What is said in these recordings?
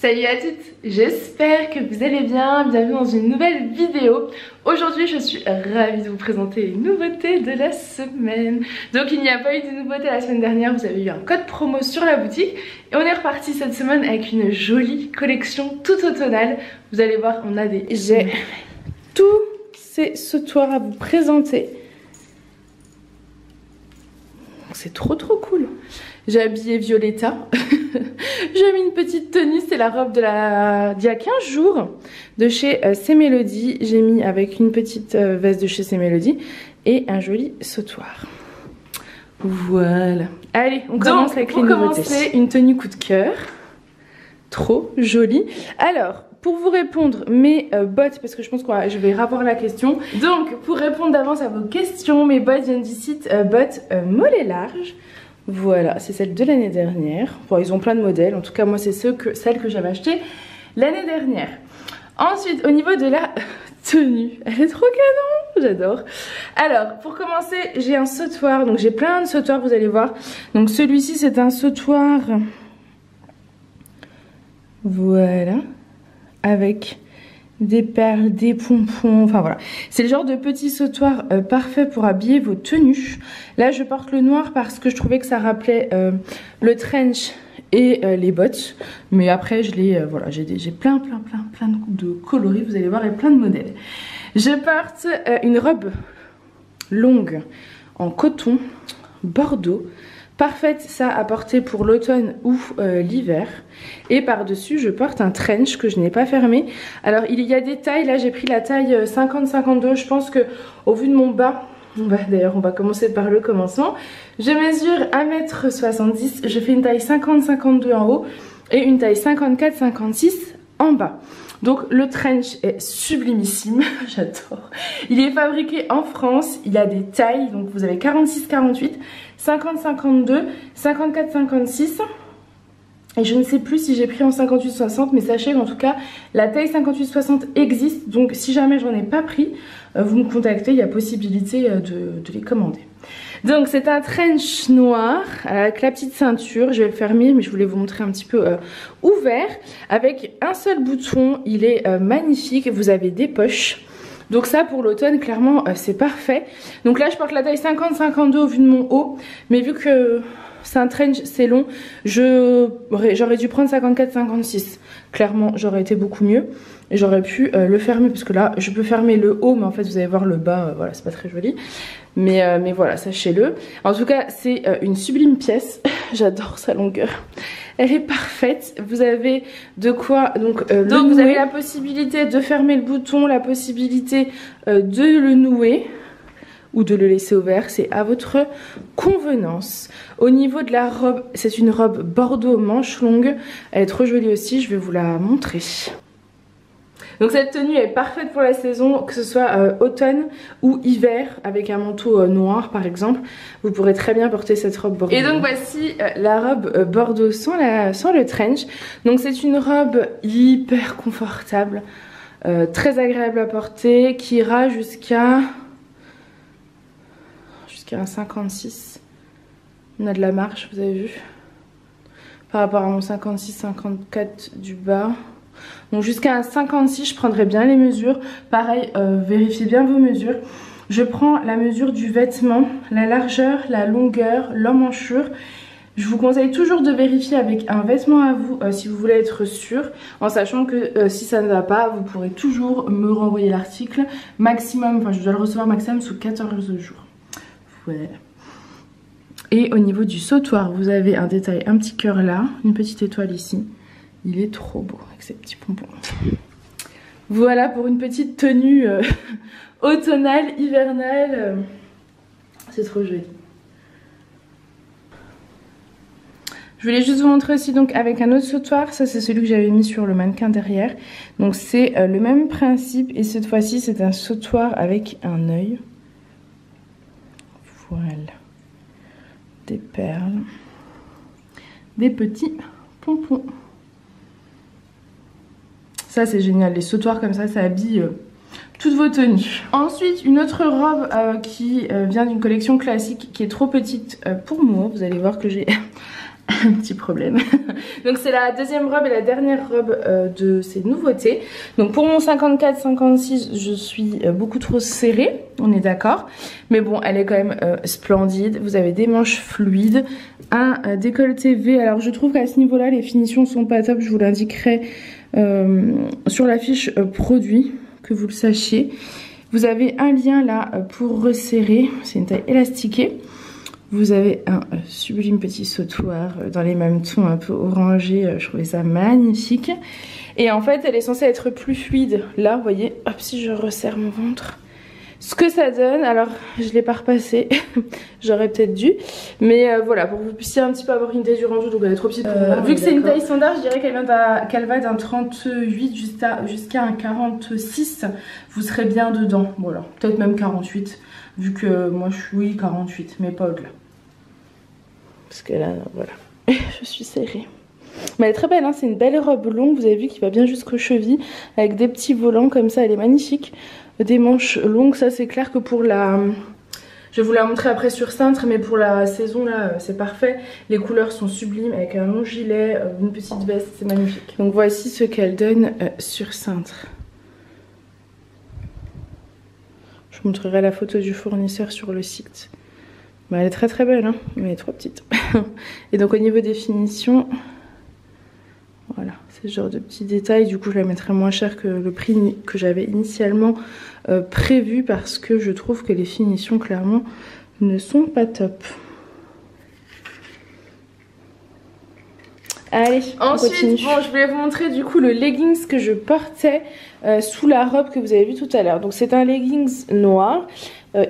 Salut à toutes, j'espère que vous allez bien, bienvenue dans une nouvelle vidéo. Aujourd'hui je suis ravie de vous présenter les nouveautés de la semaine. Donc il n'y a pas eu de nouveautés la semaine dernière, vous avez eu un code promo sur la boutique. Et on est reparti cette semaine avec une jolie collection toute automnale. Vous allez voir, on a des... J'ai tous ces sautoirs à vous présenter. C'est trop cool. J'ai habillé Violetta. J'ai mis une petite tenue, c'est la robe d'il y a 15 jours de chez C'est Mélodie. J'ai mis avec une petite veste de chez C'est Mélodie et un joli sautoir. Voilà. Allez, on commence avec les nouveautés. Pour commencer, une tenue coup de cœur. Trop jolie. Alors, pour vous répondre, mes bottes, parce que je pense que je vais revoir la question. Donc, pour répondre d'avance à vos questions, mes bottes viennent du site bottes mollet large. Voilà, c'est celle de l'année dernière. Bon, ils ont plein de modèles. En tout cas, moi, c'est celle que j'avais achetée l'année dernière. Ensuite, au niveau de la tenue, elle est trop canon, j'adore. Alors, pour commencer, j'ai un sautoir. Donc, j'ai plein de sautoirs, vous allez voir. Donc, celui-ci, c'est un sautoir. Voilà. Avec des perles, des pompons, enfin voilà. C'est le genre de petit sautoir parfait pour habiller vos tenues. Là, je porte le noir parce que je trouvais que ça rappelait le trench et les bottes. Mais après, voilà, j'ai plein de coloris, vous allez voir, et plein de modèles. Je porte une robe longue en coton bordeaux. Parfaite, ça à porter pour l'automne ou l'hiver. Et par-dessus, je porte un trench que je n'ai pas fermé. Alors, il y a des tailles. Là, j'ai pris la taille 50-52. Je pense que au vu de mon bas, d'ailleurs, on va commencer par le commencement. Je mesure 1m70. Je fais une taille 50-52 en haut et une taille 54-56 en bas. Donc le trench est sublimissime, j'adore. Il est fabriqué en France, il a des tailles, donc vous avez 46-48, 50-52, 54-56. Et je ne sais plus si j'ai pris en 58-60, mais sachez qu'en tout cas, la taille 58-60 existe. Donc si jamais j'en ai pas pris, vous me contactez, il y a possibilité de les commander. Donc c'est un trench noir avec la petite ceinture, je vais le fermer mais je voulais vous montrer un petit peu ouvert. Avec un seul bouton, il est magnifique, vous avez des poches. Donc ça pour l'automne clairement c'est parfait. Donc là je porte la taille 50-52 au vu de mon haut, mais vu que c'est un trench, c'est long, j'aurais dû prendre 54-56. Clairement j'aurais été beaucoup mieux. Et j'aurais pu le fermer parce que là je peux fermer le haut mais en fait vous allez voir le bas, voilà c'est pas très joli. Mais voilà, sachez-le. En tout cas c'est une sublime pièce, j'adore sa longueur. Elle est parfaite, vous avez de quoi donc vous avez la possibilité de fermer le bouton, la possibilité de le nouer ou de le laisser ouvert, c'est à votre convenance. Au niveau de la robe, c'est une robe bordeaux manche longue, elle est trop jolie aussi, je vais vous la montrer. Donc cette tenue est parfaite pour la saison, que ce soit automne ou hiver, avec un manteau noir par exemple. Vous pourrez très bien porter cette robe bordeaux. Et donc voici la robe bordeaux sans le trench. Donc c'est une robe hyper confortable, très agréable à porter, qui ira jusqu'à un 56. On a de la marge, vous avez vu, par rapport à mon 56-54 du bas. Donc jusqu'à un 56 je prendrai bien les mesures. Pareil, vérifiez bien vos mesures. Je prends la mesure du vêtement, la largeur, la longueur, l'emmanchure. Je vous conseille toujours de vérifier avec un vêtement à vous si vous voulez être sûr, en sachant que si ça ne va pas, vous pourrez toujours me renvoyer l'article maximum, enfin je dois le recevoir maximum sous 14 jours. Voilà. Et au niveau du sautoir, vous avez un détail, un petit cœur là, une petite étoile ici. Il est trop beau avec ses petits pompons. Voilà pour une petite tenue automnale, hivernale. C'est trop joli. Je voulais juste vous montrer aussi donc avec un autre sautoir. Ça c'est celui que j'avais mis sur le mannequin derrière. Donc c'est le même principe et cette fois-ci c'est un sautoir avec un œil. Voilà. Des perles. Des petits pompons. Ça c'est génial, les sautoirs comme ça habille toutes vos tenues. Ensuite une autre robe qui vient d'une collection classique qui est trop petite pour moi. Vous allez voir que j'ai un petit problème. Donc c'est la deuxième robe et la dernière robe de ces nouveautés. Donc pour mon 54-56, je suis beaucoup trop serrée, on est d'accord. Mais bon, elle est quand même splendide. Vous avez des manches fluides, un décolleté V. Alors je trouve qu'à ce niveau-là, les finitions sont pas top. Je vous l'indiquerai sur la fiche produit, que vous le sachiez. Vous avez un lien là pour resserrer, c'est une taille élastiquée. Vous avez un sublime petit sautoir dans les mêmes tons un peu orangés, je trouvais ça magnifique. Et en fait elle est censée être plus fluide. Là vous voyez, hop, si je resserre mon ventre, ce que ça donne, alors je l'ai pas repassé, j'aurais peut-être dû. Mais voilà, pour que vous puissiez un petit peu avoir une idée du rendu, donc elle est trop petite pour moi. Vu que c'est une taille standard, je dirais qu'elle va d'un 38 jusqu'à un 46, vous serez bien dedans. Voilà, peut-être même 48. Vu que moi je suis, oui, 48, mais pas au-delà. Parce que là, voilà, je suis serrée. Mais elle est très belle, hein, c'est une belle robe longue, vous avez vu, qui va bien jusqu'aux chevilles, avec des petits volants comme ça, elle est magnifique. Des manches longues, ça c'est clair que pour la... Je vais vous la montrer après sur cintre, mais pour la saison là, c'est parfait. Les couleurs sont sublimes, avec un long gilet, une petite veste, c'est magnifique. Donc voici ce qu'elle donne sur cintre. Je vous montrerai la photo du fournisseur sur le site. Bah, elle est très très belle, hein, mais elle est trop petite. Et donc au niveau des finitions, voilà, c'est ce genre de petits détails. Du coup je la mettrai moins cher que le prix que j'avais initialement prévu, parce que je trouve que les finitions clairement ne sont pas top. Allez, ensuite, bon, je voulais vous montrer du coup le leggings que je portais sous la robe que vous avez vu tout à l'heure. Donc c'est un leggings noir,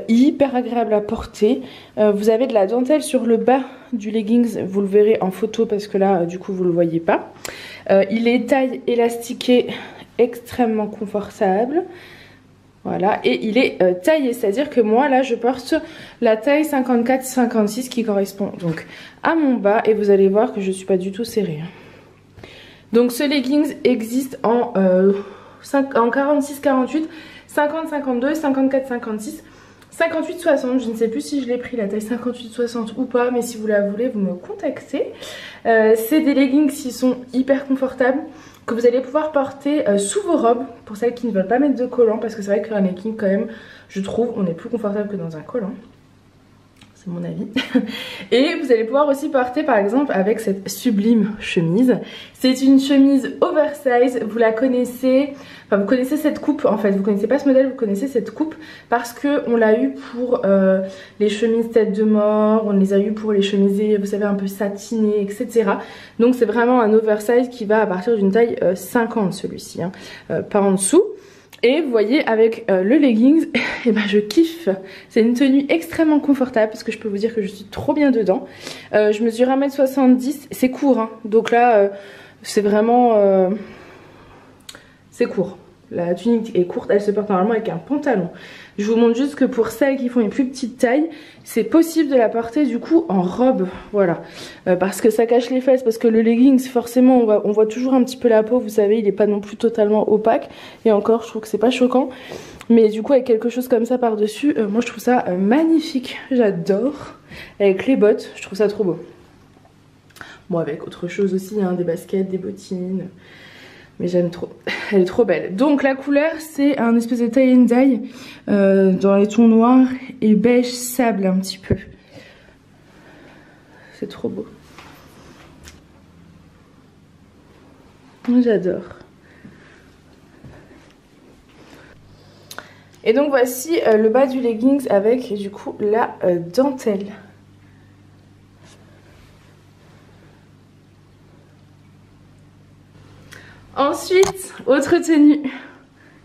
hyper agréable à porter. Vous avez de la dentelle sur le bas du leggings, vous le verrez en photo parce que là du coup vous le voyez pas. Il est taille élastiquée, extrêmement confortable. Voilà, et il est taillé, c'est-à-dire que moi là je porte la taille 54-56 qui correspond donc à mon bas, et vous allez voir que je suis pas du tout serrée. Donc ce leggings existe en 46-48, 50-52, 54-56, 58-60, je ne sais plus si je l'ai pris la taille 58-60 ou pas, mais si vous la voulez vous me contactez. C'est des leggings qui sont hyper confortables, que vous allez pouvoir porter sous vos robes, pour celles qui ne veulent pas mettre de collant, parce que c'est vrai qu'un legging quand même, je trouve, on est plus confortable que dans un collant. C'est mon avis. Et vous allez pouvoir aussi porter par exemple avec cette sublime chemise. C'est une chemise oversize, vous la connaissez, enfin vous connaissez cette coupe en fait, vous connaissez pas ce modèle, vous connaissez cette coupe parce que on l'a eu pour les chemises tête de mort, on les a eu pour les chemises, vous savez, un peu satinées, etc. Donc c'est vraiment un oversize qui va à partir d'une taille 50 celui-ci, hein, pas en dessous. Et vous voyez avec le leggings, et ben je kiffe. C'est une tenue extrêmement confortable parce que je peux vous dire que je suis trop bien dedans. Je mesure 1m70, c'est court, hein. Donc là c'est vraiment... c'est court. La tunique est courte, elle se porte normalement avec un pantalon. Je vous montre juste que pour celles qui font une plus petite taille, c'est possible de la porter du coup en robe, voilà. Parce que ça cache les fesses, parce que le leggings forcément on voit toujours un petit peu la peau, vous savez, il est pas non plus totalement opaque. Et encore, je trouve que c'est pas choquant. Mais du coup avec quelque chose comme ça par dessus, moi je trouve ça magnifique, j'adore. Avec les bottes, je trouve ça trop beau. Bon, avec autre chose aussi, hein, des baskets, des bottines... Mais j'aime trop, elle est trop belle. Donc la couleur c'est un espèce de tie and dye dans les tons noirs et beige sable un petit peu. C'est trop beau. J'adore. Et donc voici le bas du leggings avec du coup la dentelle. Ensuite, autre tenue,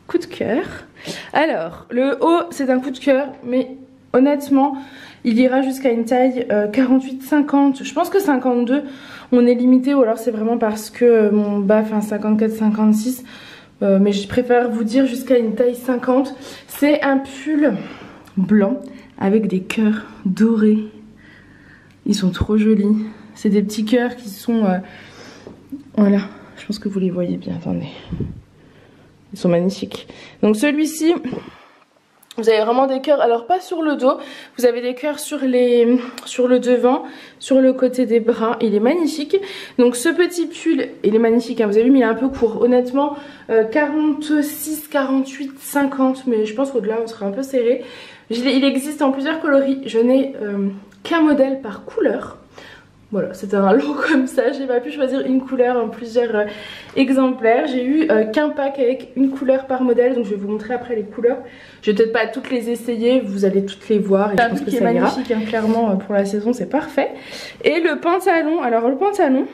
coup de cœur. Alors, le haut, c'est un coup de cœur, mais honnêtement, il ira jusqu'à une taille 48-50. Je pense que 52, on est limité, ou alors c'est vraiment parce que mon bas fait un 54-56. Mais je préfère vous dire jusqu'à une taille 50. C'est un pull blanc avec des cœurs dorés. Ils sont trop jolis. C'est des petits cœurs qui sont... voilà. Je pense que vous les voyez bien, attendez. Ils sont magnifiques. Donc celui-ci, Vous avez vraiment des cœurs, alors pas sur le dos, vous avez des cœurs sur le devant, sur le côté des bras, il est magnifique. Donc ce petit pull, il est magnifique, hein. Vous avez vu mais il est un peu court, honnêtement 46, 48, 50, mais je pense qu'au-delà on sera un peu serré. Il existe en plusieurs coloris, je n'ai qu'un modèle par couleur. Voilà, c'était un lot comme ça, j'ai pas pu choisir une couleur en plusieurs exemplaires. J'ai eu qu'un pack avec une couleur par modèle, donc je vais vous montrer après les couleurs. Je vais peut-être pas toutes les essayer, vous allez toutes les voir et je pense que ça ira. Magnifique, hein, clairement pour la saison c'est parfait. Et le pantalon, alors le pantalon,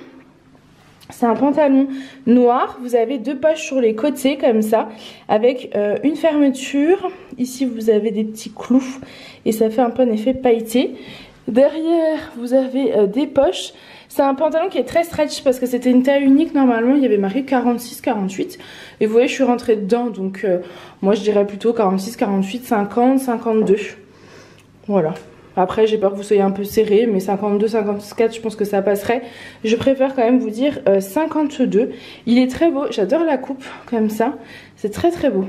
c'est un pantalon noir, vous avez deux poches sur les côtés comme ça, avec une fermeture. Ici vous avez des petits clous et ça fait un peu un effet pailleté. Derrière, vous avez des poches. C'est un pantalon qui est très stretch parce que c'était une taille unique. Normalement, il y avait marqué 46-48. Et vous voyez, je suis rentrée dedans. Donc, moi, je dirais plutôt 46, 48, 50, 52. Voilà. Après, j'ai peur que vous soyez un peu serré. Mais 52, 54, je pense que ça passerait. Je préfère quand même vous dire 52. Il est très beau. J'adore la coupe comme ça. C'est très très beau.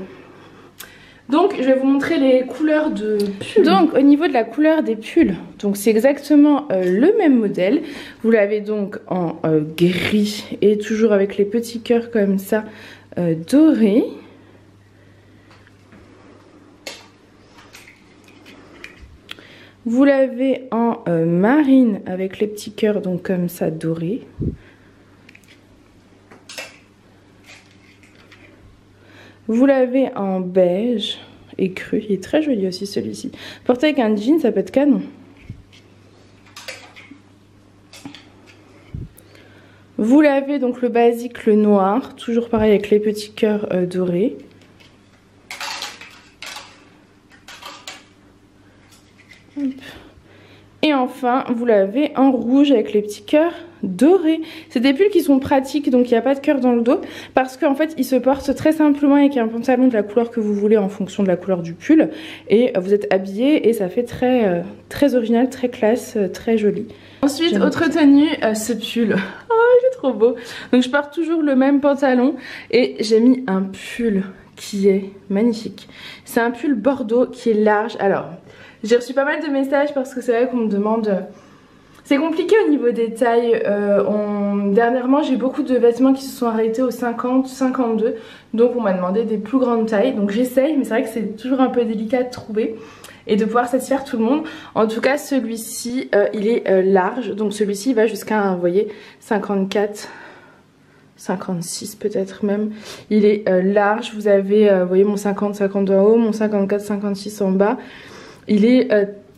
Donc je vais vous montrer les couleurs de pulls. Donc au niveau de la couleur des pulls, donc c'est exactement le même modèle. Vous l'avez donc en gris et toujours avec les petits cœurs comme ça dorés. Vous l'avez en marine avec les petits cœurs donc comme ça dorés. Vous l'avez en beige et cru. Il est très joli aussi celui-ci. Porté avec un jean, ça peut être canon. Vous l'avez donc le basique, le noir. Toujours pareil avec les petits cœurs dorés. Hop. Et enfin, vous l'avez en rouge avec les petits cœurs dorés. C'est des pulls qui sont pratiques, donc il n'y a pas de cœur dans le dos. Parce qu'en fait, ils se portent très simplement avec un pantalon de la couleur que vous voulez en fonction de la couleur du pull. Et vous êtes habillé et ça fait très, très original, très classe, très joli. Ensuite, autre tenue, ce pull. Oh, il est trop beau. Donc je porte toujours le même pantalon et j'ai mis un pull qui est magnifique. C'est un pull bordeaux qui est large. Alors... j'ai reçu pas mal de messages parce que c'est vrai qu'on me demande... C'est compliqué au niveau des tailles. Dernièrement, j'ai beaucoup de vêtements qui se sont arrêtés aux 50, 52. Donc on m'a demandé des plus grandes tailles. Donc j'essaye, mais c'est vrai que c'est toujours un peu délicat de trouver et de pouvoir satisfaire tout le monde. En tout cas, celui-ci, il est large. Donc celui-ci va jusqu'à, vous voyez, 54... 56 peut-être même. Il est large. Vous avez, vous voyez, mon 50, 52 en haut, mon 54, 56 en bas. Il est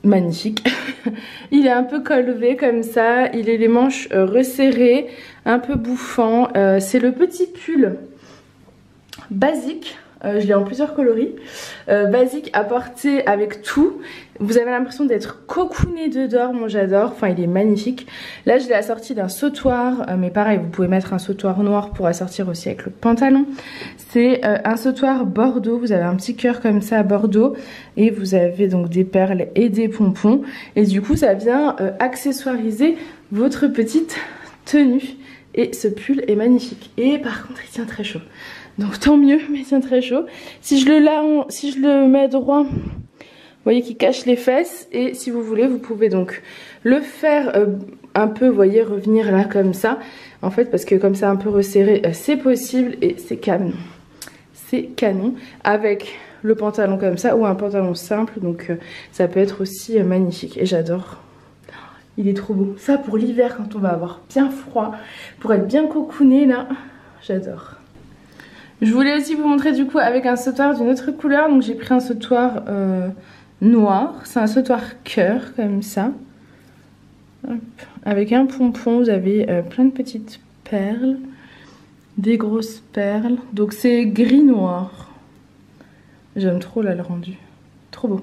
magnifique. Il est un peu col V comme ça. Il est les manches resserrées, un peu bouffant. C'est le petit pull basique. Je l'ai en plusieurs coloris. Basique à porter avec tout. Vous avez l'impression d'être cocooné dedans. Moi j'adore. Enfin il est magnifique. Là je l'ai assorti d'un sautoir. Mais pareil vous pouvez mettre un sautoir noir pour assortir aussi avec le pantalon. C'est un sautoir bordeaux. Vous avez un petit cœur comme ça à bordeaux. Et vous avez donc des perles et des pompons. Et du coup ça vient accessoiriser votre petite tenue. Et ce pull est magnifique. Et par contre il tient très chaud. Donc tant mieux, mais il tient très chaud. Si je le mets droit, vous voyez qu'il cache les fesses. Et si vous voulez, vous pouvez donc le faire un peu, vous voyez, revenir là comme ça. En fait, parce que comme ça un peu resserré, c'est possible et c'est canon. C'est canon. Avec le pantalon comme ça ou un pantalon simple. Donc ça peut être aussi magnifique. Et j'adore. Il est trop beau. Ça pour l'hiver quand on va avoir bien froid. Pour être bien cocooné là. J'adore. Je voulais aussi vous montrer du coup avec un sautoir d'une autre couleur. Donc j'ai pris un sautoir noir. C'est un sautoir cœur comme ça. Hop. Avec un pompon, vous avez plein de petites perles. Des grosses perles. Donc c'est gris noir. J'aime trop là le rendu. Trop beau.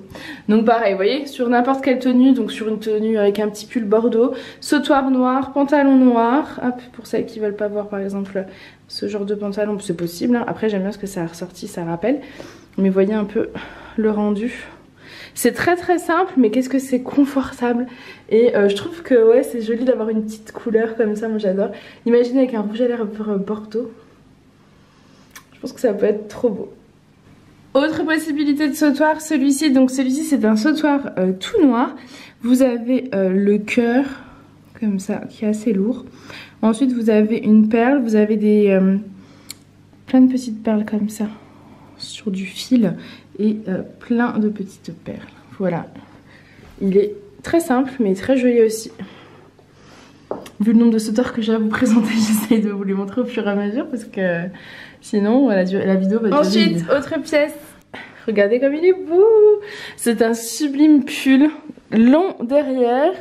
Donc pareil, vous voyez, sur n'importe quelle tenue, donc sur une tenue avec un petit pull bordeaux, sautoir noir, pantalon noir. Hop, pour celles qui veulent pas voir par exemple ce genre de pantalon, c'est possible. Hein. Après j'aime bien ce que ça a ressorti, ça rappelle. Mais voyez un peu le rendu. C'est très très simple, mais qu'est-ce que c'est confortable. Et je trouve que ouais, c'est joli d'avoir une petite couleur comme ça, moi j'adore. Imaginez avec un rouge à lèvres bordeaux. Je pense que ça peut être trop beau. Autre possibilité de sautoir, celui-ci. Donc celui-ci c'est un sautoir tout noir. Vous avez le cœur comme ça qui est assez lourd. Ensuite vous avez une perle, vous avez des plein de petites perles comme ça sur du fil et plein de petites perles. Voilà. Il est très simple mais très joli aussi. Vu le nombre de sauteurs que j'ai à vous présenter, j'essaye de vous les montrer au fur et à mesure parce que sinon la vidéo va durer. Ensuite, autre pièce. Regardez comme il est beau. C'est un sublime pull long derrière.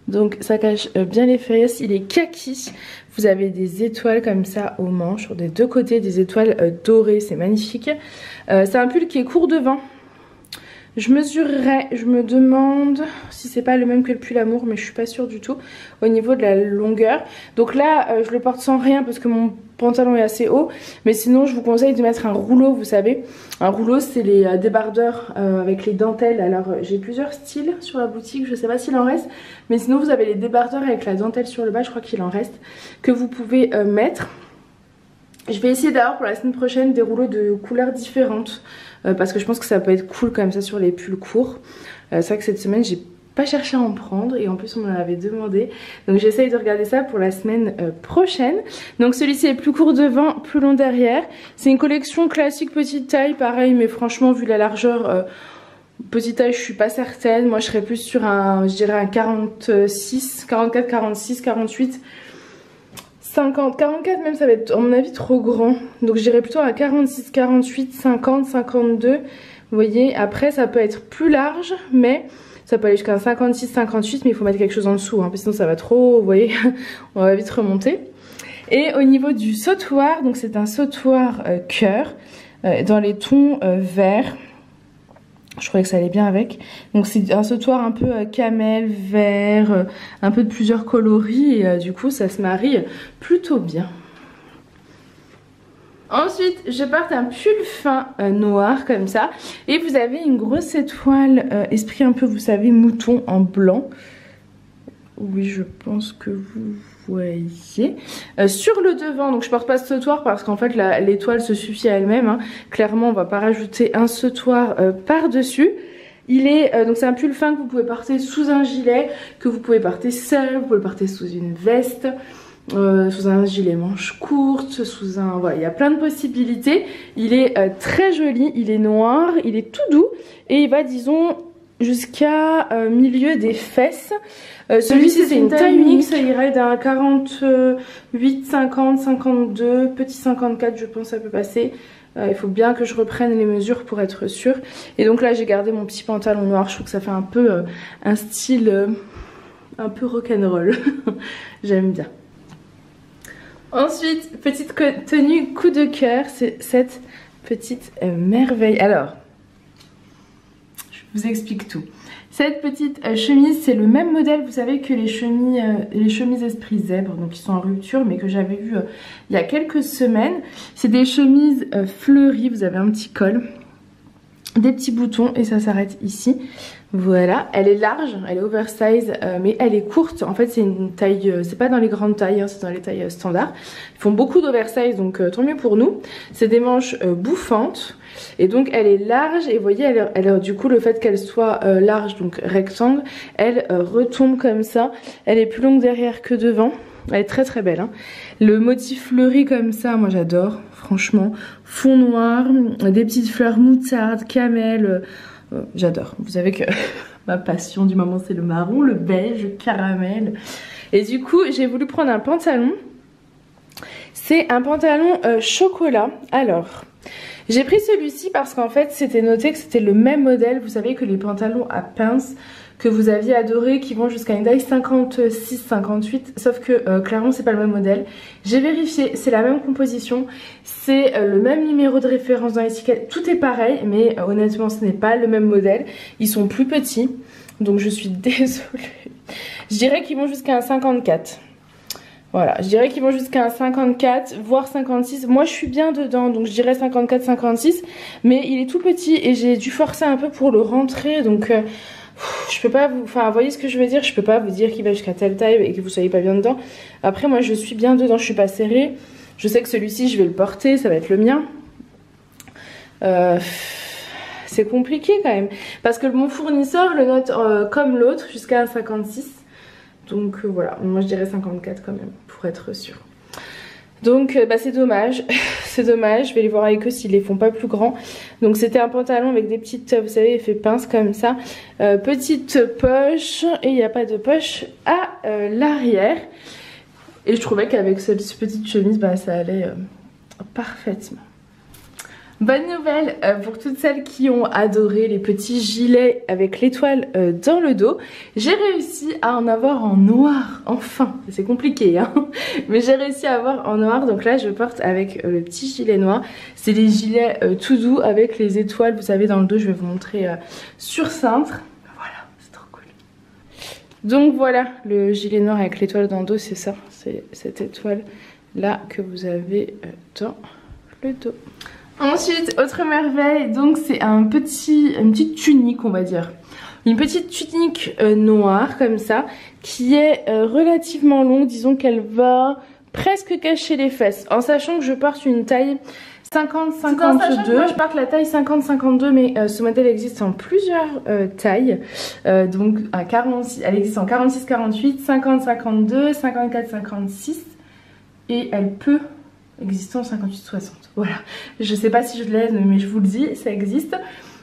Donc ça cache bien les fesses. Il est kaki. Vous avez des étoiles comme ça aux manches, sur des deux côtés, des étoiles dorées. C'est magnifique. C'est un pull qui est court devant. Je mesurerai, je me demande si c'est pas le même que le pull amour, mais je suis pas sûre du tout au niveau de la longueur. Donc là, je le porte sans rien parce que mon pantalon est assez haut. Mais sinon, je vous conseille de mettre un rouleau, vous savez. Un rouleau, c'est les débardeurs avec les dentelles. Alors, j'ai plusieurs styles sur la boutique, je sais pas s'il en reste. Mais sinon, vous avez les débardeurs avec la dentelle sur le bas, je crois qu'il en reste, que vous pouvez mettre. Je vais essayer d'ailleurs pour la semaine prochaine des rouleaux de couleurs différentes. Parce que je pense que ça peut être cool comme ça sur les pulls courts. C'est vrai que cette semaine j'ai pas cherché à en prendre et en plus on m'en avait demandé. Donc j'essaye de regarder ça pour la semaine prochaine. Donc celui-ci est plus court devant, plus long derrière. C'est une collection classique petite taille, pareil, mais franchement vu la largeur petite taille je suis pas certaine. Moi je serais plus sur un, je dirais un 46, 44, 46, 48. 50, 44 même ça va être à mon avis trop grand. Donc je dirais plutôt à 46, 48, 50, 52. Vous voyez, après ça peut être plus large, mais ça peut aller jusqu'à 56, 58, mais il faut mettre quelque chose en dessous, hein, parce que sinon ça va trop, vous voyez, on va vite remonter. Et au niveau du sautoir, donc c'est un sautoir cœur, dans les tons verts. Je trouvais que ça allait bien avec. Donc c'est un sautoir un peu camel, vert, un peu de plusieurs coloris. Et du coup ça se marie plutôt bien. Ensuite je porte un pull fin noir comme ça. Et vous avez une grosse étoile esprit un peu, vous savez, mouton en blanc. Oui, je pense que vous voyez. Sur le devant, donc je porte pas ce sautoir parce qu'en fait l'étoile se suffit à elle-même. Hein. Clairement, on va pas rajouter un sautoir par-dessus. Il est donc c'est un pull fin que vous pouvez porter sous un gilet, que vous pouvez porter seul, vous pouvez le porter sous une veste, sous un gilet manche courte, sous un... Voilà, il y a plein de possibilités. Il est très joli, il est noir, il est tout doux et il va, disons, jusqu'à milieu des fesses. Celui-ci c'est une taille unique, ça irait d'un 48, 50, 52, petit 54 je pense ça peut passer. Il faut bien que je reprenne les mesures pour être sûre. Et donc là j'ai gardé mon petit pantalon noir, je trouve que ça fait un peu un style un peu rock'n'roll. J'aime bien. Ensuite, petite tenue coup de cœur, c'est cette petite merveille. Alors, je vous explique tout. Cette petite chemise, c'est le même modèle, vous savez, que les chemises Esprit Zèbre, donc qui sont en rupture, mais que j'avais vu il y a quelques semaines. C'est des chemises fleuries, vous avez un petit col, des petits boutons et ça s'arrête ici. Voilà, elle est large, elle est oversize, mais elle est courte. En fait, c'est une taille, c'est pas dans les grandes tailles, hein, c'est dans les tailles standards. Ils font beaucoup d'oversize, donc tant mieux pour nous. C'est des manches bouffantes. Et donc elle est large et vous voyez elle du coup le fait qu'elle soit large, donc rectangle, elle retombe comme ça. Elle est plus longue derrière que devant. Elle est très très belle, hein. Le motif fleuri comme ça, moi j'adore, franchement. Fond noir, des petites fleurs moutarde, camel, j'adore. Vous savez que ma passion du moment c'est le marron, le beige, le caramel. Et du coup j'ai voulu prendre un pantalon. C'est un pantalon chocolat. Alors... j'ai pris celui-ci parce qu'en fait c'était noté que c'était le même modèle, vous savez, que les pantalons à pince que vous aviez adoré, qui vont jusqu'à une taille 56-58, sauf que clairement c'est pas le même modèle. J'ai vérifié, c'est la même composition, c'est le même numéro de référence dans l'étiquette, tout est pareil, mais honnêtement ce n'est pas le même modèle, ils sont plus petits, donc je suis désolée. Je dirais qu'ils vont jusqu'à un 54. Voilà, je dirais qu'ils vont jusqu'à un 54, voire 56. Moi, je suis bien dedans, donc je dirais 54-56. Mais il est tout petit et j'ai dû forcer un peu pour le rentrer. Donc, je peux pas vous... Enfin, vous voyez ce que je veux dire? Je peux pas vous dire qu'il va jusqu'à telle taille et que vous soyez pas bien dedans. Après, moi, je suis bien dedans, je suis pas serrée. Je sais que celui-ci, je vais le porter, ça va être le mien. C'est compliqué quand même. Parce que mon fournisseur le note comme l'autre jusqu'à 56. Donc voilà, moi je dirais 54 quand même, pour être sûr. Donc bah, c'est dommage, c'est dommage, je vais les voir avec eux s'ils les font pas plus grands. Donc c'était un pantalon avec des petites, vous savez, effet pince comme ça. Petite poche, et il n'y a pas de poche à l'arrière. Et je trouvais qu'avec cette petite chemise, bah, ça allait parfaitement. Bonne nouvelle pour toutes celles qui ont adoré les petits gilets avec l'étoile dans le dos. J'ai réussi à en avoir en noir, enfin. C'est compliqué, hein. Mais j'ai réussi à avoir en noir. Donc là, je porte avec le petit gilet noir. C'est des gilets tout doux avec les étoiles, vous savez, dans le dos. Je vais vous montrer sur cintre. Voilà, c'est trop cool. Donc voilà, le gilet noir avec l'étoile dans le dos, c'est ça. C'est cette étoile là que vous avez dans le dos. Ensuite, autre merveille, donc c'est une petite tunique, on va dire. Une petite tunique noire comme ça, qui est relativement longue, disons qu'elle va presque cacher les fesses. En sachant que je porte une taille 50-52. Moi je porte la taille 50-52, mais ce modèle existe en plusieurs tailles. Donc à 46, elle existe en 46-48, 50-52, 54-56 et elle peut exister en 58-60. Voilà, je sais pas si je l'aide, mais je vous le dis, ça existe.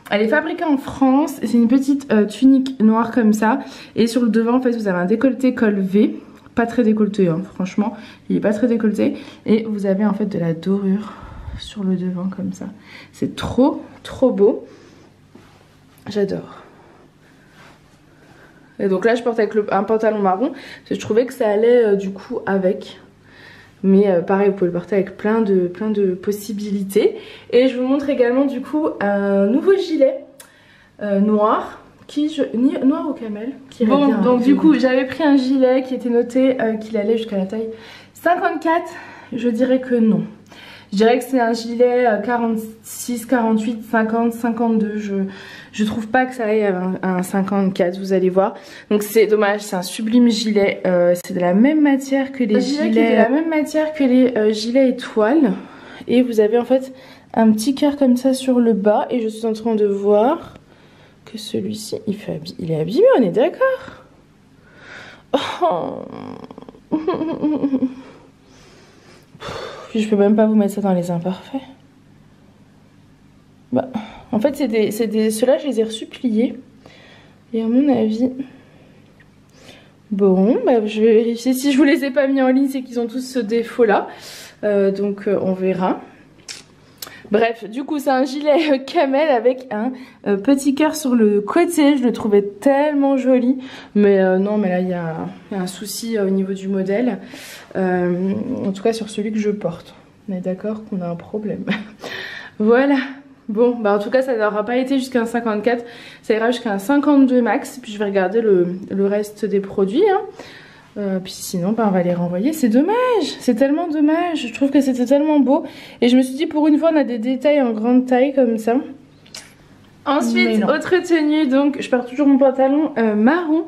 Elle est fabriquée en France, c'est une petite tunique noire comme ça. Et sur le devant, en fait, vous avez un décolleté col V. Pas très décolleté, hein, franchement, il est pas très décolleté. Et vous avez en fait de la dorure sur le devant comme ça. C'est trop, trop beau. J'adore. Et donc là, je porte avec un pantalon marron, parce que je trouvais que ça allait du coup avec. Mais pareil, vous pouvez le porter avec plein de possibilités. Et je vous montre également du coup un nouveau gilet noir. Noir au camel. Bon, donc du coup, j'avais pris un gilet qui était noté qu'il allait jusqu'à la taille 54. Je dirais que non. Je dirais que c'est un gilet 46, 48, 50, 52. Je trouve pas que ça aille à un 54, vous allez voir. Donc c'est dommage, c'est un sublime gilet. C'est de la même matière que les gilets étoiles. Et vous avez en fait un petit cœur comme ça sur le bas. Et je suis en train de voir que celui-ci, il est abîmé, on est d'accord? Oh. Puis je peux même pas vous mettre ça dans les imparfaits. Bah, en fait, ceux-là, je les ai resuppliés. Et à mon avis... Bon, bah, je vais vérifier. Si je vous les ai pas mis en ligne, c'est qu'ils ont tous ce défaut-là. Donc, on verra. Bref, du coup, c'est un gilet camel avec un petit cœur sur le côté. Je le trouvais tellement joli. Mais non, mais là, il y a un souci au niveau du modèle. En tout cas, sur celui que je porte. On est d'accord qu'on a un problème. Voilà. Bon, bah en tout cas, ça n'aura pas été jusqu'à un 54. Ça ira jusqu'à un 52 max. Puis je vais regarder le reste des produits. Hein. Puis sinon, bah, on va les renvoyer. C'est dommage. C'est tellement dommage. Je trouve que c'était tellement beau. Et je me suis dit, pour une fois, on a des détails en grande taille comme ça. Ensuite, autre tenue. Donc, je porte toujours mon pantalon marron.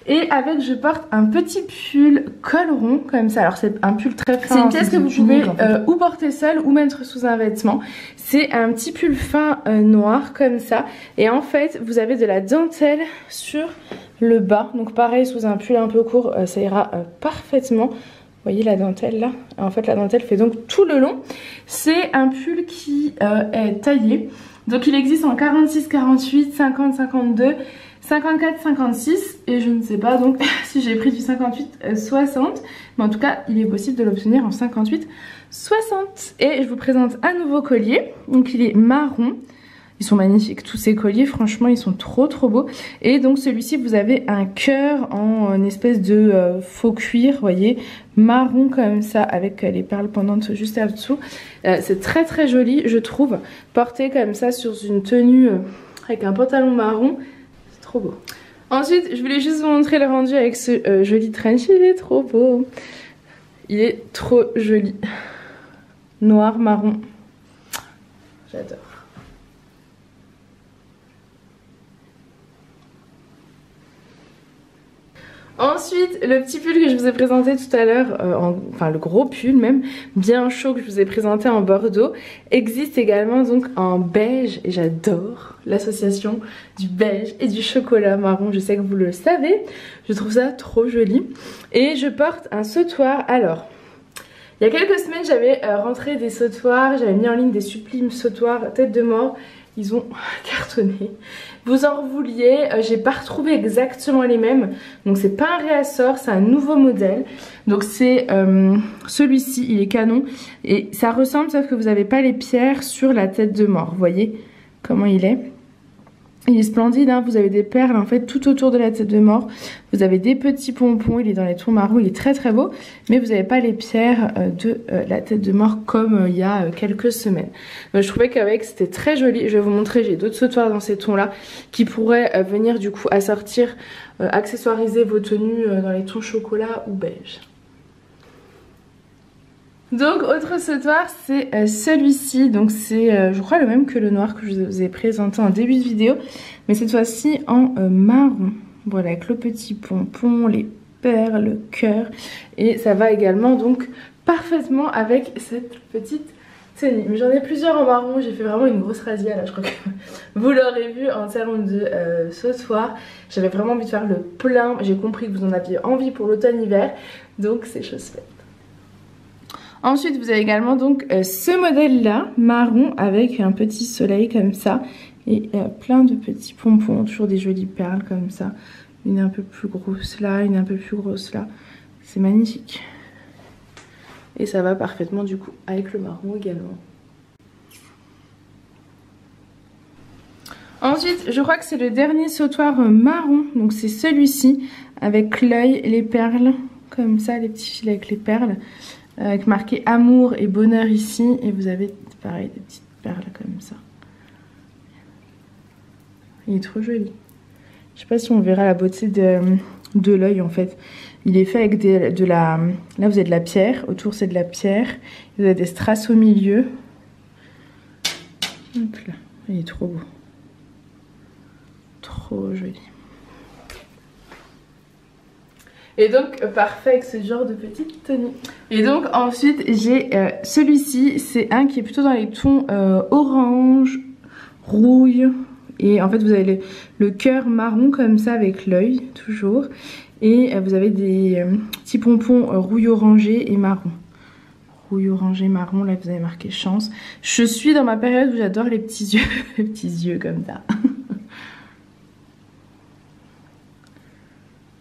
Et avec, je porte un petit pull col rond comme ça. Alors c'est un pull très fin. C'est une pièce que vous pouvez ou porter seul ou mettre sous un vêtement. C'est un petit pull fin noir comme ça. Et en fait, vous avez de la dentelle sur le bas. Donc pareil, sous un pull un peu court, ça ira parfaitement. Vous voyez la dentelle là? En fait, la dentelle fait donc tout le long. C'est un pull qui est taillé. Donc il existe en 46, 48, 50, 52... 54, 56 et je ne sais pas donc si j'ai pris du 58, 60. Mais en tout cas, il est possible de l'obtenir en 58, 60. Et je vous présente un nouveau collier. Donc il est marron. Ils sont magnifiques. Tous ces colliers, franchement, ils sont trop trop beaux. Et donc celui-ci, vous avez un cœur en espèce de faux cuir, vous voyez, marron comme ça, avec les perles pendantes juste en dessous. C'est très très joli, je trouve. Porté comme ça sur une tenue avec un pantalon marron. Trop beau. Ensuite, je voulais juste vous montrer le rendu avec ce joli trench. Il est trop beau. Il est trop joli. Noir, marron. J'adore. Ensuite, le petit pull que je vous ai présenté tout à l'heure, enfin le gros pull même, bien chaud que je vous ai présenté en bordeaux, existe également donc en beige et j'adore l'association du beige et du chocolat marron, je sais que vous le savez, je trouve ça trop joli. Et je porte un sautoir, alors, il y a quelques semaines j'avais rentré des sautoirs, j'avais mis en ligne des sublimes sautoirs tête de mort. Ils ont cartonné. Vous en revouliez, j'ai pas retrouvé exactement les mêmes. Donc c'est pas un réassort, c'est un nouveau modèle. Donc c'est celui-ci, il est canon. Et ça ressemble sauf que vous n'avez pas les pierres sur la tête de mort. Vous voyez comment il est? Il est splendide, hein, vous avez des perles en fait tout autour de la tête de mort. Vous avez des petits pompons, il est dans les tons marron, il est très très beau. Mais vous n'avez pas les pierres de la tête de mort comme il y a quelques semaines. Donc, je trouvais qu'avec c'était très joli. Je vais vous montrer, j'ai d'autres sautoirs dans ces tons là qui pourraient venir du coup assortir, accessoiriser vos tenues dans les tons chocolat ou beige. Donc autre sautoir c'est celui-ci, donc c'est je crois le même que le noir que je vous ai présenté en début de vidéo, mais cette fois-ci en marron, voilà, avec le petit pompon, les perles, le cœur, et ça va également donc parfaitement avec cette petite tenue. Mais j'en ai plusieurs en marron, j'ai fait vraiment une grosse razzia là, je crois que vous l'aurez vu en termes de sautoir. J'avais vraiment envie de faire le plein, j'ai compris que vous en aviez envie pour l'automne-hiver, donc c'est chose faite. Ensuite vous avez également donc ce modèle là, marron avec un petit soleil comme ça et plein de petits pompons, toujours des jolies perles comme ça. Une un peu plus grosse là, une un peu plus grosse là, c'est magnifique. Et ça va parfaitement du coup avec le marron également. Ensuite je crois que c'est le dernier sautoir marron, donc c'est celui-ci avec l'œil, les perles comme ça, les petits fils avec les perles. Avec marqué amour et bonheur ici, et vous avez pareil des petites perles comme ça. Il est trop joli. Je sais pas si on verra la beauté de l'œil en fait. Il est fait avec là vous avez de la pierre, autour c'est de la pierre, vous avez des strass au milieu. Donc là, il est trop beau. Trop joli. Et donc parfait avec ce genre de petite tenue. Et donc ensuite j'ai celui-ci, c'est un qui est plutôt dans les tons orange, rouille. Et en fait vous avez le cœur marron comme ça avec l'œil toujours. Et vous avez des petits pompons rouille orangé et marron. Rouille orangé marron, là vous avez marqué chance. Je suis dans ma période où j'adore les petits yeux, les petits yeux comme ça.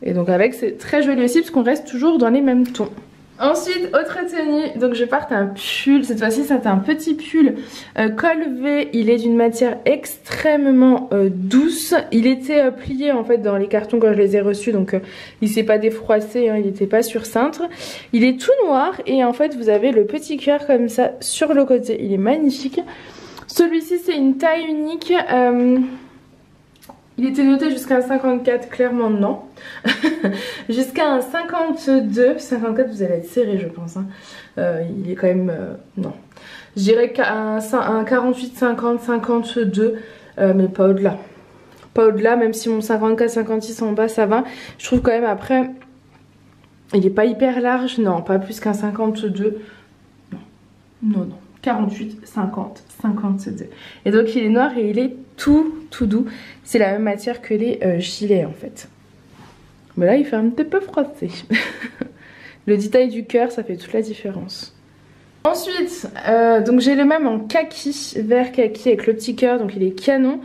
Et donc avec c'est très joli aussi parce qu'on reste toujours dans les mêmes tons. Ensuite autre tenue, donc je porte un pull, cette fois-ci c'est un petit pull col V, il est d'une matière extrêmement douce. Il était plié en fait dans les cartons quand je les ai reçus, donc il s'est pas défroissé, hein, il n'était pas sur cintre. Il est tout noir et en fait vous avez le petit cœur comme ça sur le côté, il est magnifique. Celui-ci c'est une taille unique. Il était noté jusqu'à un 54, clairement non. Jusqu'à un 52, 54 vous allez être serré je pense. Hein. Il est quand même... non. Je dirais qu'un 48, 50, 52, mais pas au-delà. Pas au-delà, même si mon 54, 56 en bas ça va. Je trouve quand même après, il est pas hyper large. Non, pas plus qu'un 52. Non, non, non. 48, 50, 52. Et donc il est noir et il est tout doux. C'est la même matière que les gilets en fait. Mais là il fait un petit peu froissé. Le détail du cœur ça fait toute la différence. Ensuite, donc j'ai le même en kaki, vert kaki avec le petit cœur, donc il est canon.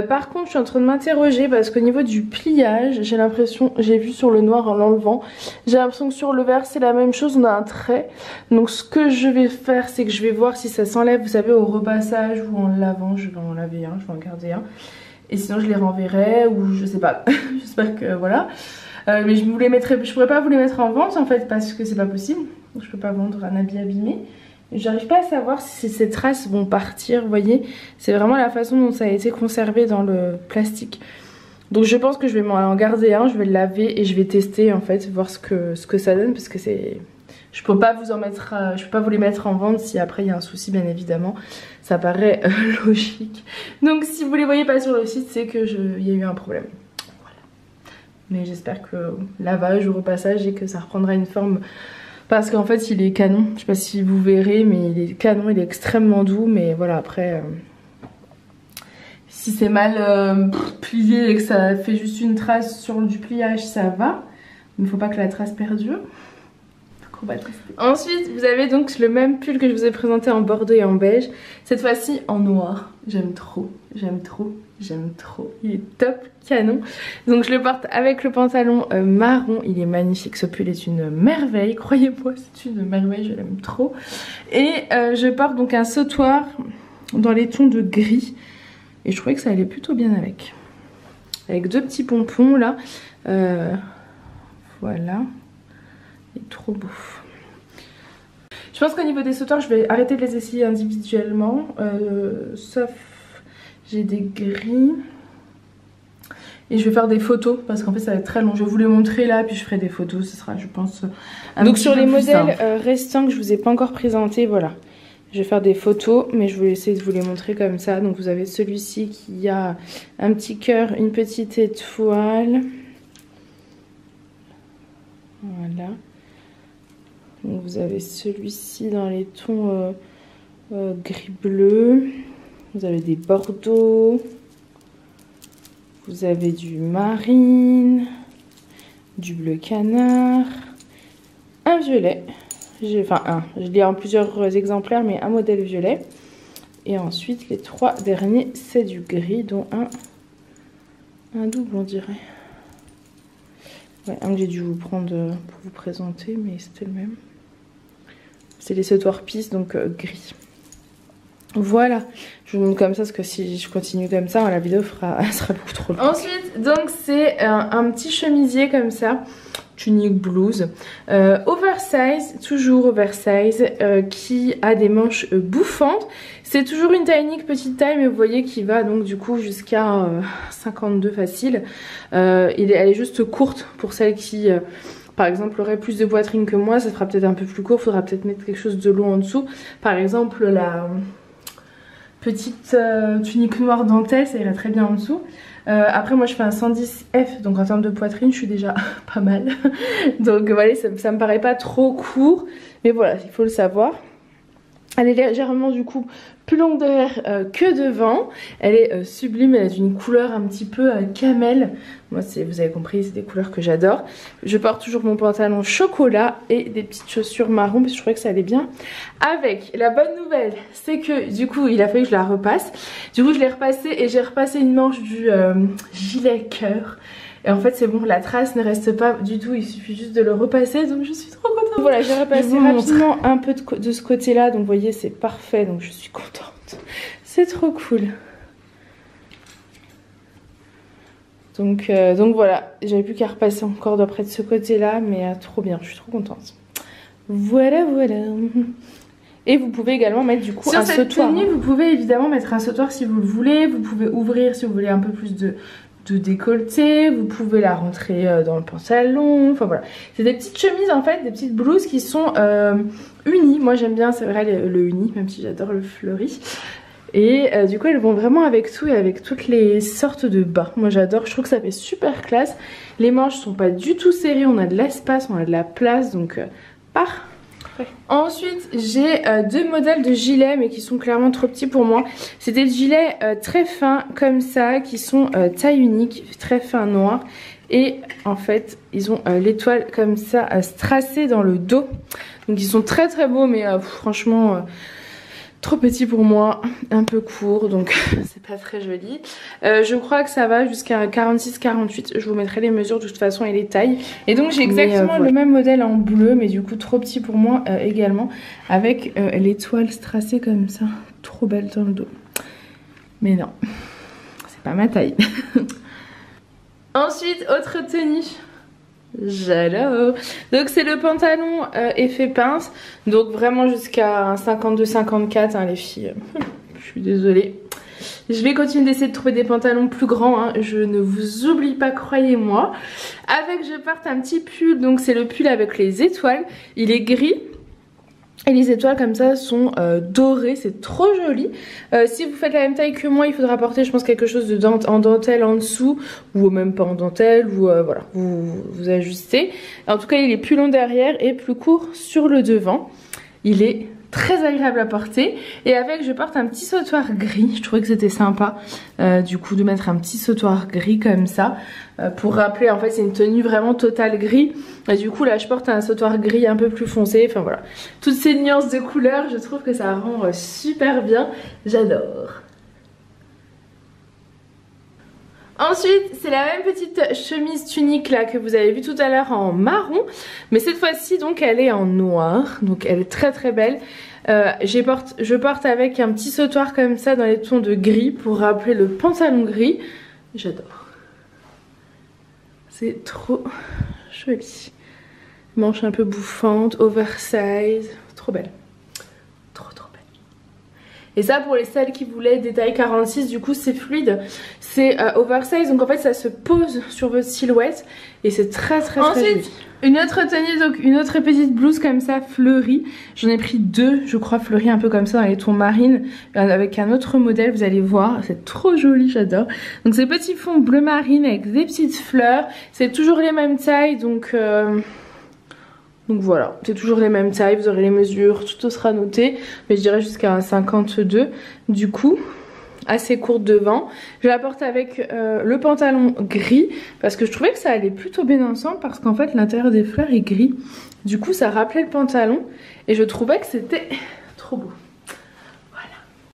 Par contre, je suis en train de m'interroger parce qu'au niveau du pliage, j'ai l'impression, j'ai vu sur le noir en l'enlevant, j'ai l'impression que sur le vert c'est la même chose, on a un trait. Donc ce que je vais faire, c'est que je vais voir si ça s'enlève, vous savez, au repassage ou en lavant. Je vais en laver un, je vais en garder un. Et sinon je les renverrai ou je sais pas, j'espère que voilà. Mais je pourrais pas vous les mettre en vente en fait parce que c'est pas possible. Je peux pas vendre un habit abîmé. J'arrive pas à savoir si ces traces vont partir, vous voyez. C'est vraiment la façon dont ça a été conservé dans le plastique. Donc je pense que je vais en garder un, je vais le laver et je vais tester en fait, voir ce que ça donne parce que c'est... Je peux pas vous en mettre, je peux pas vous les mettre en vente si après il y a un souci bien évidemment. Ça paraît logique. Donc si vous les voyez pas sur le site, c'est que il y a eu un problème. Mais j'espère que lavage ou repassage et que ça reprendra une forme. Parce qu'en fait il est canon, je sais pas si vous verrez mais il est canon, il est extrêmement doux. Mais voilà après si c'est mal plié et que ça fait juste une trace sur du pliage ça va. Il ne faut pas que la trace perdure. Ensuite vous avez donc le même pull que je vous ai présenté en bordeaux et en beige. Cette fois-ci en noir. J'aime trop, j'aime trop, j'aime trop. Il est top canon. Donc je le porte avec le pantalon marron. Il est magnifique, ce pull est une merveille. Croyez-moi c'est une merveille, je l'aime trop. Et je porte donc un sautoir dans les tons de gris. Et je trouvais que ça allait plutôt bien avec. Avec deux petits pompons là. Voilà. Il est trop beau. Je pense qu'au niveau des sautoirs, je vais arrêter de les essayer individuellement. Sauf j'ai des gris. Et je vais faire des photos parce qu'en fait ça va être très long. Je vais vous les montrer là, puis je ferai des photos. Ce sera, je pense, un donc sur les modèles restants que je vous ai pas encore présentés, voilà. Je vais faire des photos, mais je vais essayer de vous les montrer comme ça. Donc vous avez celui-ci qui a un petit cœur, une petite étoile. Voilà. Donc vous avez celui-ci dans les tons gris-bleu. Vous avez des bordeaux. Vous avez du marine. Du bleu canard. Un violet. Enfin un. Je l'ai en plusieurs exemplaires, mais un modèle violet. Et ensuite les trois derniers, c'est du gris, dont un double on dirait. Ouais, un que j'ai dû vous prendre pour vous présenter, mais c'était le même. C'est les sautoirs Peace, donc gris. Voilà, je vous montre comme ça parce que si je continue comme ça, la vidéo sera beaucoup trop longue. Ensuite, donc c'est un petit chemisier comme ça, tunique blouse, oversize, toujours oversize, qui a des manches bouffantes. C'est toujours une taille unique, petite taille, mais vous voyez qu'il va donc du coup jusqu'à 52 facile. Elle est juste courte pour celles qui... par exemple, aurait plus de poitrine que moi, ça sera peut-être un peu plus court, faudra peut-être mettre quelque chose de long en dessous. Par exemple, la petite tunique noire dentelle, ça irait très bien en dessous. Après, moi je fais un 110F, donc en termes de poitrine, je suis déjà pas mal. Donc voilà, ça me paraît pas trop court, mais voilà, il faut le savoir. Elle est légèrement du coup plus longue derrière que devant. Elle est sublime, elle est d'une couleur un petit peu camel. Moi vous avez compris, c'est des couleurs que j'adore. Je porte toujours mon pantalon chocolat et des petites chaussures marron parce que je trouvais que ça allait bien avec. La bonne nouvelle c'est que du coup il a fallu que je la repasse. Du coup je l'ai repassée et j'ai repassé une manche du gilet cœur. Et en fait c'est bon, la trace ne reste pas du tout, il suffit juste de le repasser, donc je suis trop contente. Voilà, j'ai repassé rapidement un peu de ce côté là, donc vous voyez c'est parfait, donc je suis contente. C'est trop cool. Donc voilà, j'avais plus qu'à repasser encore d'après de ce côté là, mais trop bien, je suis trop contente. Voilà, voilà. Et vous pouvez également mettre du coup un sautoir. Sur cette tenue, vous pouvez évidemment mettre un sautoir si vous le voulez, vous pouvez ouvrir si vous voulez un peu plus de décolleté, vous pouvez la rentrer dans le pantalon, enfin voilà. C'est des petites chemises en fait, des petites blouses qui sont unies. Moi j'aime bien, c'est vrai, le uni, même si j'adore le fleuri. Et du coup elles vont vraiment avec tout et avec toutes les sortes de bas. Moi j'adore, je trouve que ça fait super classe. Les manches sont pas du tout serrées, on a de l'espace, on a de la place, donc parfait. Ensuite j'ai deux modèles de gilets mais qui sont clairement trop petits pour moi. C'est des gilets très fins comme ça qui sont taille unique, très fin noir. Et en fait ils ont l'étoile comme ça strassée dans le dos. Donc ils sont très très beaux mais franchement trop petit pour moi, un peu court, donc c'est pas très joli. Je crois que ça va jusqu'à 46-48, je vous mettrai les mesures de toute façon et les tailles. Et donc j'ai exactement le même modèle en bleu, mais du coup trop petit pour moi également, avec l'étoile strassée comme ça, trop belle dans le dos. Mais non, c'est pas ma taille. Ensuite, autre tenue. J'adore. Donc c'est le pantalon effet pince, donc vraiment jusqu'à 52-54 hein, les filles. Je suis désolée. Je vais continuer d'essayer de trouver des pantalons plus grands hein. Je ne vous oublie pas, croyez-moi. Avec je porte un petit pull, donc c'est le pull avec les étoiles. Il est gris. Et les étoiles comme ça sont dorées, c'est trop joli. Si vous faites la même taille que moi, il faudra porter je pense quelque chose de en dentelle en dessous, ou même pas en dentelle, ou voilà, vous ajustez. En tout cas il est plus long derrière et plus court sur le devant. Il est très agréable à porter, et avec je porte un petit sautoir gris. Je trouvais que c'était sympa du coup de mettre un petit sautoir gris comme ça pour rappeler, en fait c'est une tenue vraiment totale gris, et du coup là je porte un sautoir gris un peu plus foncé. Enfin voilà, toutes ces nuances de couleurs, je trouve que ça rend super bien, j'adore. Ensuite, c'est la même petite chemise tunique là que vous avez vu tout à l'heure en marron, mais cette fois-ci donc elle est en noir, donc elle est très très belle. Je porte avec un petit sautoir comme ça dans les tons de gris pour rappeler le pantalon gris. J'adore. C'est trop joli. Manche un peu bouffante, oversize, trop belle. Et ça pour les celles qui voulaient des tailles 46, du coup c'est fluide, c'est oversize, donc en fait ça se pose sur votre silhouette et c'est très joli. Une autre tenue, donc une autre petite blouse comme ça fleurie, j'en ai pris deux je crois fleuries un peu comme ça dans les tons marines, avec un autre modèle, vous allez voir, c'est trop joli, j'adore. Donc c'est petit fond bleu marine avec des petites fleurs, c'est toujours les mêmes tailles, donc voilà, c'est toujours les mêmes tailles, vous aurez les mesures, tout sera noté, mais je dirais jusqu'à 52 du coup, assez courte devant. Je la porte avec le pantalon gris, parce que je trouvais que ça allait plutôt bien ensemble, parce qu'en fait l'intérieur des fleurs est gris, du coup ça rappelait le pantalon, et je trouvais que c'était trop beau.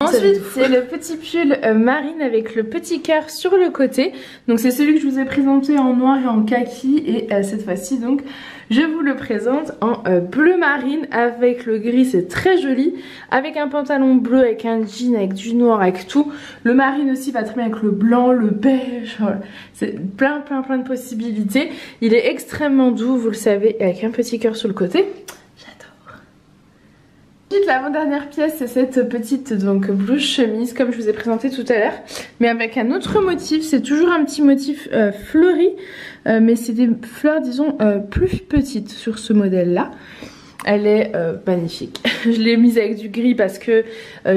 Ensuite c'est le petit pull marine avec le petit cœur sur le côté. Donc c'est celui que je vous ai présenté en noir et en kaki, et cette fois-ci donc je vous le présente en bleu marine avec le gris, c'est très joli. Avec un pantalon bleu, avec un jean, avec du noir, avec tout. Le marine aussi va très bien avec le blanc, le beige, voilà. C'est plein de possibilités. Il est extrêmement doux, vous le savez, avec un petit cœur sur le côté. Ensuite, l'avant-dernière pièce, c'est cette petite donc blouse chemise comme je vous ai présenté tout à l'heure, mais avec un autre motif. C'est toujours un petit motif fleuri, mais c'est des fleurs disons plus petites sur ce modèle là. Elle est magnifique. Je l'ai mise avec du gris parce que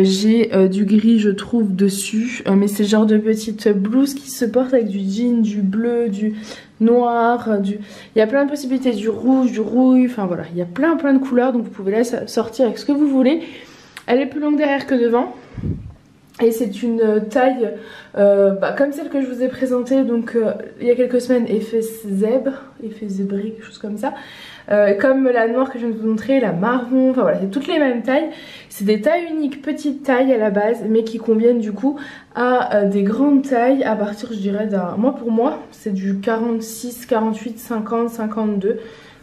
j'ai du gris je trouve dessus, mais c'est le genre de petite blouse qui se porte avec du jean, du bleu, du noir, il y a plein de possibilités, du rouge, du rouille, enfin voilà, il y a plein de couleurs, donc vous pouvez la sortir avec ce que vous voulez. Elle est plus longue derrière que devant. Et c'est une taille comme celle que je vous ai présentée donc il y a quelques semaines, effet zèbre, effet zébré, quelque chose comme ça. Comme la noire que je viens de vous montrer, la marron, enfin voilà, c'est toutes les mêmes tailles. C'est des tailles uniques, petites tailles à la base, mais qui conviennent du coup à des grandes tailles à partir, je dirais, pour moi, c'est du 46, 48, 50, 52.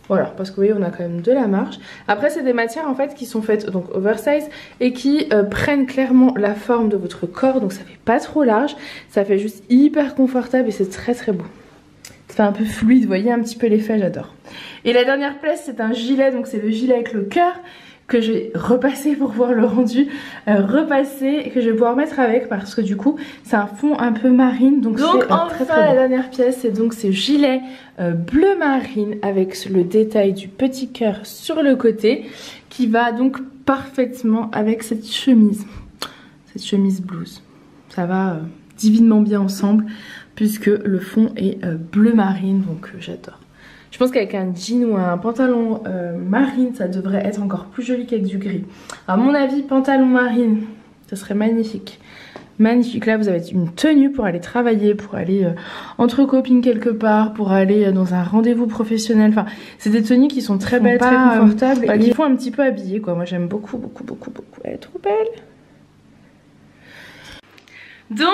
Voilà, parce que vous voyez, on a quand même de la marge. Après, c'est des matières en fait qui sont faites donc oversize et qui prennent clairement la forme de votre corps. Donc ça fait pas trop large, ça fait juste hyper confortable et c'est très beau. Ça fait un peu fluide, vous voyez un petit peu l'effet, j'adore. Et la dernière pièce, c'est un gilet, donc c'est le gilet avec le cœur que je vais repasser pour voir le rendu, repasser et que je vais pouvoir mettre avec parce que du coup c'est un fond un peu marine, donc c'est très la dernière pièce, c'est donc ce gilet bleu marine avec le détail du petit cœur sur le côté qui va donc parfaitement avec cette chemise blouse. Ça va divinement bien ensemble puisque le fond est bleu marine, donc j'adore. Je pense qu'avec un jean ou un pantalon marine, ça devrait être encore plus joli qu'avec du gris. À mon avis, pantalon marine, ça serait magnifique. Magnifique. Là, vous avez une tenue pour aller travailler, pour aller entre copines quelque part, pour aller dans un rendez-vous professionnel. Enfin, c'est des tenues qui sont très belles, très confortables et qui font un petit peu habillées, quoi. Moi, j'aime beaucoup. Elle est trop belle. Donc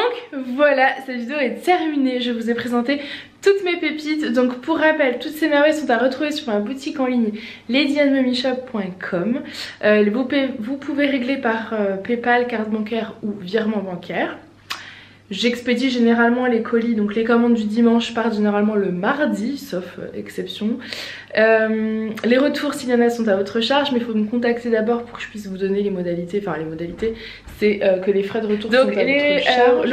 voilà, cette vidéo est terminée, je vous ai présenté toutes mes pépites. Donc pour rappel, toutes ces merveilles sont à retrouver sur ma boutique en ligne ladyandmummyshop.com. Vous pouvez régler par PayPal, carte bancaire ou virement bancaire. J'expédie généralement les colis, donc les commandes du dimanche partent généralement le mardi, sauf exception. Les retours s'il y en a sont à votre charge, mais il faut me contacter d'abord pour que je puisse vous donner les modalités. Enfin les modalités, c'est que les frais de retour sont à votre charge.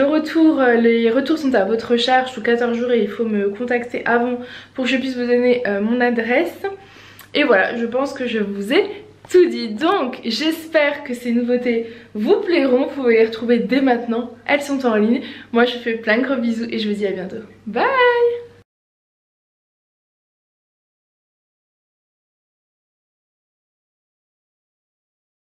Les retours sont à votre charge sous 14 jours et il faut me contacter avant pour que je puisse vous donner mon adresse. Et voilà, je pense que je vous ai tout dit. Donc j'espère que ces nouveautés vous plairont. Vous pouvez les retrouver dès maintenant, elles sont en ligne. Moi je vous fais plein de gros bisous et je vous dis à bientôt. Bye.